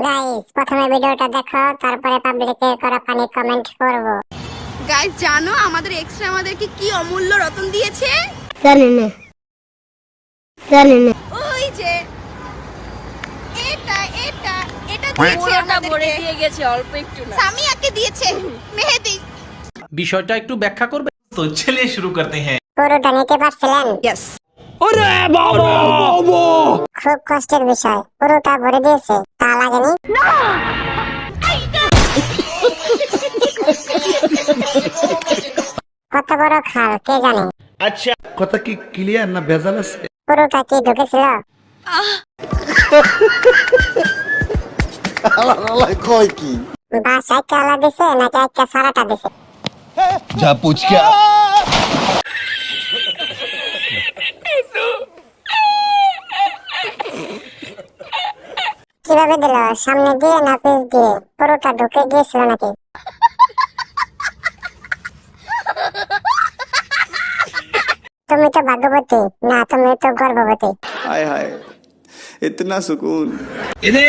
Guys প্রথমে ভিডিওটা দেখো, তারপরে পাবলিকে করা ফানি কমেন্ট করব। গাইস জানো আমাদের এক্সট্রা আমাদেরকে কি অমূল্য রতন দিয়েছে? জানি না। ওই যে এটা এটা এটা দিয়েছে আমাদেরকে। দিয়ে গেছে অল্প একটু না। সামিয়াকে দিয়েছে মেহেদি। বিষয়টা একটু ব্যাখ্যা করবে। তো চলিए शुरू करते हैं। পুরোটা নিতে পারছিলেন? ইয়েস। খুব কষ্টের বিষয়, পুরোটা ভরে দিয়েছে, তা লাগেনি? কত বড় খাল কে জানে? কথা কি ক্লিয়ার না ভেজাল আছে? পুরোটা কি ঢুকেছিল? আল্লাহ কয় কি বাস একটা আলা দিছে নাকি একটা সারাটা দিছে? যা পুচকা কিভাবে দিল? সামনে দিয়ে না পিছ দিয়ে? পুরোটা ঢুকে গিয়েছিল নাকি? তুমি তো ভাগ্যবতী না, তুমি তো গর্ভবতী। हाय हाय इतना सुकून। इधर